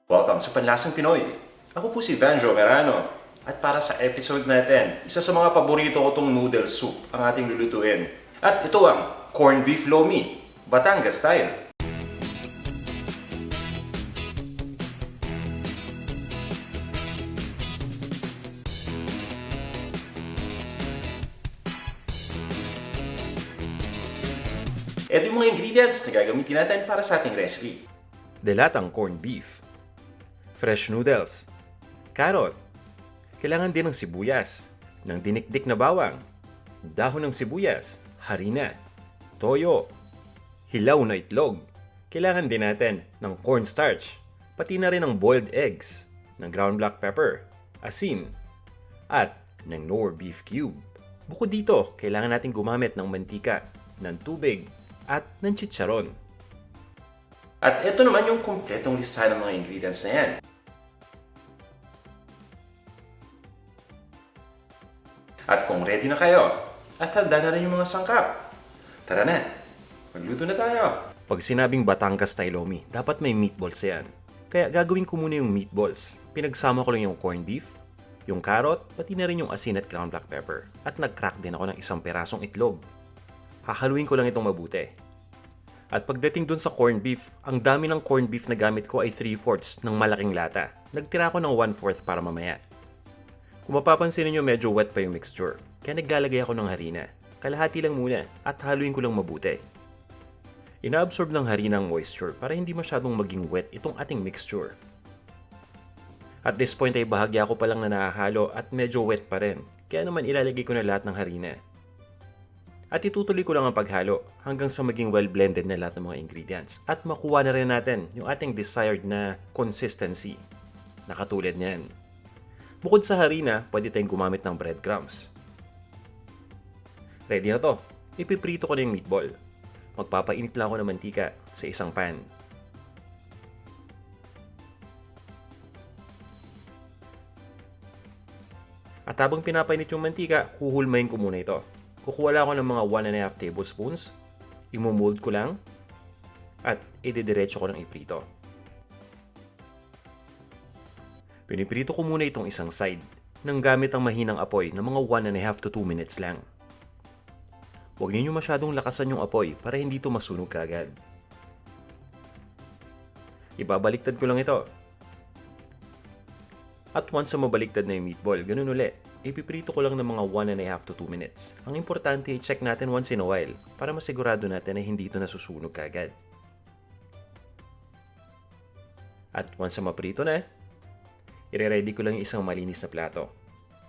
Welcome sa Panlasang Pinoy. Ako po si Vanjo Merano. At para sa episode natin, isa sa mga paborito ko tong noodle soup ang ating lulutuin. At ito ang corned beef Lomi, Batangas style. Ito yung mga ingredients na gagamitin natin para sa ating recipe. Delatang corned beef, fresh noodles, carrot, kailangan din ng sibuyas, ng dinikdik na bawang, dahon ng sibuyas, harina, toyo, hilaw na itlog, kailangan din natin ng cornstarch, pati na rin ng boiled eggs, ng ground black pepper, asin, at ng Knorr Beef Cube. Bukod dito, kailangan natin gumamit ng mantika, ng tubig, at ng chicharon. At ito naman yung kumpletong listahan ng mga ingredients na yan. At kung ready na kayo, at handa na rin yung mga sangkap, tara na, magluto na tayo. Pag sinabing Batangas style Lomi, dapat may meatballs yan. Kaya gagawin ko muna yung meatballs. Pinagsama ko lang yung corned beef, yung carrot, pati na rin yung asin at ground black pepper. At nag-crack din ako ng isang perasong itlog. Hahaluin ko lang itong mabuti. At pagdating dun sa corned beef, ang dami ng corned beef na gamit ko ay 3/4 ng malaking lata. Nagtira ko ng 1/4 para mamaya. Kung mapapansin niyo medyo wet pa yung mixture, kaya naglalagay ako ng harina. Kalahati lang muna at haluin ko lang mabuti. Inaabsorb ng harina ang moisture para hindi masyadong maging wet itong ating mixture. At this point ay bahagya ko pa lang na nahahalo at medyo wet pa rin, kaya naman ilalagay ko na lahat ng harina. At itutuloy ko lang ang paghalo hanggang sa maging well-blended na lahat ng mga ingredients at makuha na rin natin yung ating desired na consistency na katulad niyan. Bukod sa harina, pwede tayong gumamit ng breadcrumbs. Ready na to. Ipiprito ko na yung meatball. Magpapainit lang ako ng mantika sa isang pan. At habang pinapainit yung mantika, huhulmahin ko muna ito. Kukuha lang ako ng mga 1.5 tablespoons, imumold ko lang, at ididiretso ko ng iprito. Piniprito ko muna itong isang side, nang gamit ang mahinang apoy na mga 1.5 to 2 minutes lang. Huwag ninyo masyadong lakasan yung apoy para hindi ito masunog kaagad. Ibabaliktad ko lang ito. At once na mabaliktad na yung meatball, ganun ulit. Ipiprito ko lang ng mga 1.5 to 2 minutes. Ang importante, i-check natin once in a while para masigurado natin na hindi ito nasusunog kaagad. At once na maprito na, i-ready ko lang yung isang malinis na plato.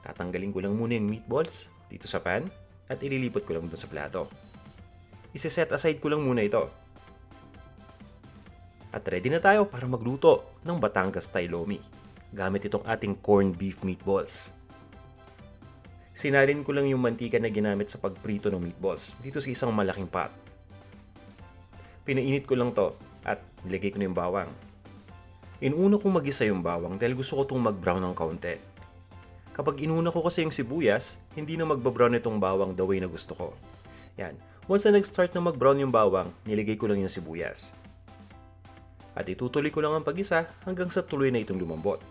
Tatanggalin ko lang muna yung meatballs dito sa pan at ililipot ko lang doon sa plato. Ise-set aside ko lang muna ito. At ready na tayo para magluto ng Batangas style Lomi gamit itong ating corned beef meatballs. Sinalin ko lang yung mantika na ginamit sa pagprito ng meatballs dito sa isang malaking pot. Pinainit ko lang to at nilagay ko na yung bawang. Inuna kong magisa yung bawang dahil gusto ko itong mag-brown ng kaunti. Kapag inuna ko kasi yung sibuyas, hindi na magba-brown itong bawang the way na gusto ko. Yan. Once na nag-start na mag-brown yung bawang, nilagay ko lang yung sibuyas. At itutuloy ko lang ang pag-isa hanggang sa tuloy na itong lumambot.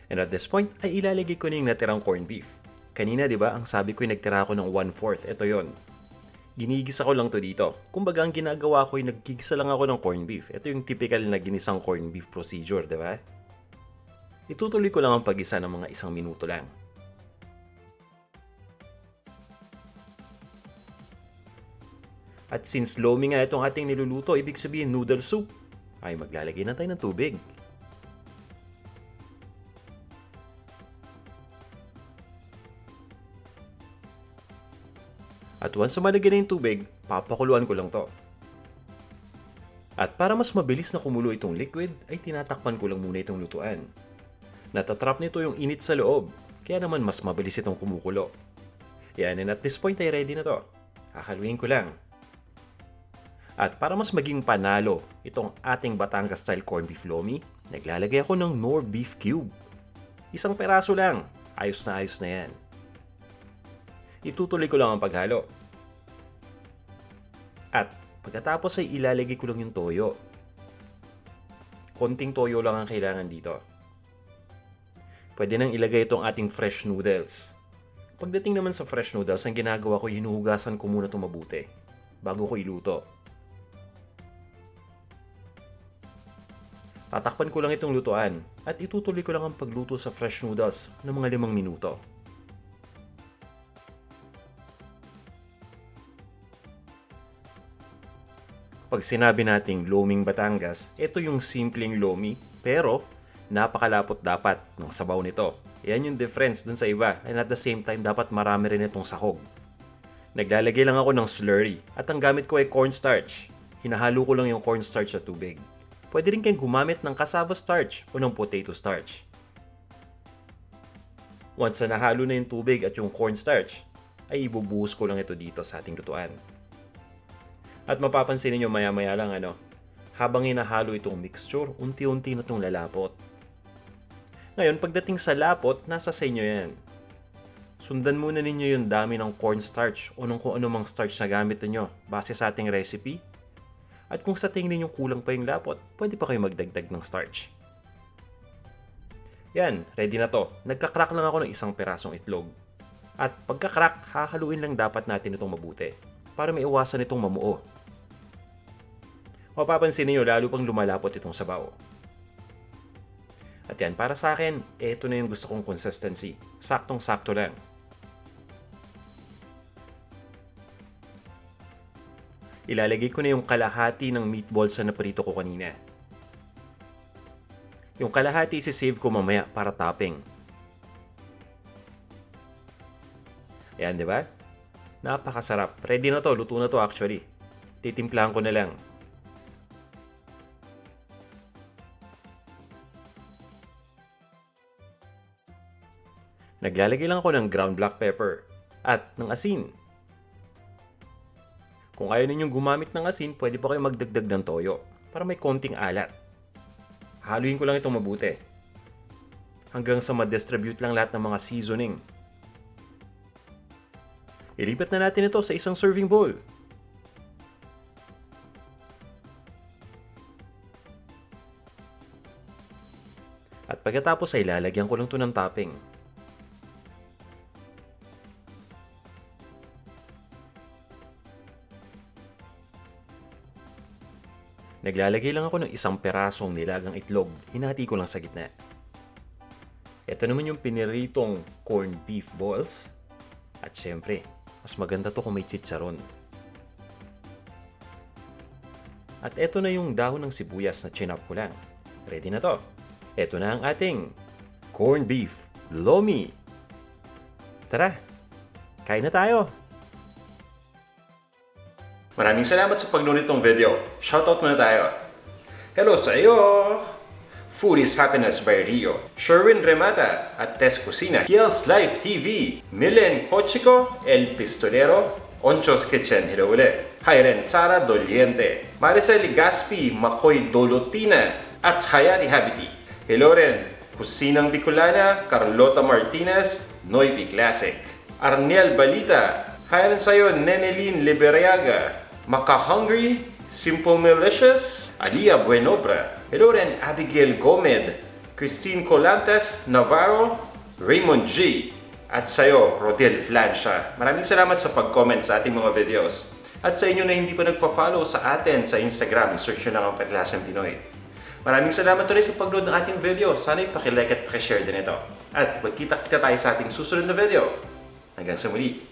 And at this point, ay ilalagay ko na yung natirang corned beef. Kanina, di ba, ang sabi ko ay nagtira ako ng 1/4. Ito yon. Ginigisa ko lang to dito. Kumbaga, ang ginagawa ko ay nagigisa lang ako ng corned beef. Ito yung typical na ginisang corned beef procedure, di ba? Itutuloy ko lang ang pag-isa ng mga 1 minuto lang. At since Lomi nga itong ating niluluto, ibig sabihin noodle soup, ay maglalagay na tayo ng tubig. At once na malagyan na yung tubig, papakuluan ko lang to. At para mas mabilis na kumulo itong liquid, ay tinatakpan ko lang muna itong lutuan. Natatrap nito yung init sa loob, kaya naman mas mabilis itong kumukulo. Yan, and at this point ay ready na to. Hahaluin ko lang. At para mas maging panalo itong ating Batangas style corned beef Lomi, naglalagay ako ng Knorr Beef Cube. Isang peraso lang, ayos na yan. Itutuloy ko lang ang paghalo. At pagkatapos ay ilalagay ko lang yung toyo. Konting toyo lang ang kailangan dito. Pwede nang ilagay itong ating fresh noodles. Pagdating naman sa fresh noodles, ang ginagawa ko, hinuhugasan ko muna itong mabuti bago ko iluto. Tatakpan ko lang itong lutuan at itutuloy ko lang ang pagluto sa fresh noodles ng mga 5 minuto. Pag sinabi nating Loming Batangas, ito yung simpleng lomi pero napakalapot dapat ng sabaw nito. Yan yung difference dun sa iba, and at the same time dapat marami rin itong sahog. Naglalagay lang ako ng slurry at ang gamit ko ay cornstarch. Hinahalo ko lang yung cornstarch sa tubig. Pwede rin kayong gumamit ng cassava starch o ng potato starch. Once na nahalo na yung tubig at yung cornstarch, ay ibubuhos ko lang ito dito sa ating lutuan. At mapapansin niyo maya-maya lang habang hinahalo itong mixture, unti-unti na itong lalapot. Ngayon, pagdating sa lapot, nasa sa inyo yan. Sundan muna ninyo yung dami ng cornstarch o kung anumang starch na gamit niyo base sa ating recipe. At kung sa tingin niyo kulang pa yung lapot, pwede pa kayo magdagdag ng starch. Yan, ready na to. Nagka-crack lang ako ng isang perasong itlog. At pagka-crack, hahaluin lang dapat natin itong mabuti para maiwasan itong mamuo. Mapapansin niyo lalo pang lumalapot itong sabaw. At yan, para sa akin, ito na yung gusto kong consistency. Saktong-sakto lang. Ilalagay ko na yung kalahati ng meatballs na naprito ko kanina. Yung kalahati isi-save ko mamaya para topping. Ayan, di ba? Napakasarap. Ready na to. Luto na to actually. Titimplahan ko na lang. Naglalagay lang ako ng ground black pepper at ng asin. Kung ayaw ninyong gumamit ng asin, pwede pa kayo magdagdag ng toyo para may konting alat. Haluin ko lang itong mabuti hanggang sa ma-distribute lang lahat ng mga seasoning. Ilipat na natin ito sa isang serving bowl. At pagkatapos ay lalagyan ko lang ito ng topping. Naglalagay lang ako ng isang perasong nilagang itlog. Hinati ko lang sa gitna. Ito naman yung piniritong corned beef balls. At syempre, mas maganda to kung may chicharon. At ito na yung dahon ng sibuyas na chinop ko lang. Ready na to. Ito na ang ating corned beef Lomi. Tara, kain na tayo! Maraming salamat sa pagnood nitong video. Shoutout muna tayo. Hello sa iyo! Food is Happiness by Rio, Sherwin Remata at Tess Cocina, Kiel's Life TV, Milen Cochico, El Pistolero, Oncho's Kitchen, hello ulit, Hyren Sara Doliente, Maricel Gaspi, Makoy Dolotina, at Hayari Habiti. Hello rin, Kusinang Bicolana, Carlota Martinez, Noipi Classic, Arniel Balita, Hyren sa'yo, Nenelin Liberiaga, Maka-Hungry, Simple Malicious, Alia Buenobra, hello rin Abigail Gomez, Christine Colantes, Navarro, Raymond G, at sa'yo, Rodel Flansha. Maraming salamat sa pag-comment sa ating mga videos. At sa inyo na hindi pa nagpa-follow sa atin sa Instagram, search nyo lang ang Perlasang Pinoy. Maraming salamat ulit sa pag-load ng ating video. Sana'y pakilike at pakishare din ito. At magkita-kita tayo sa ating susunod na video. Hanggang sa muli.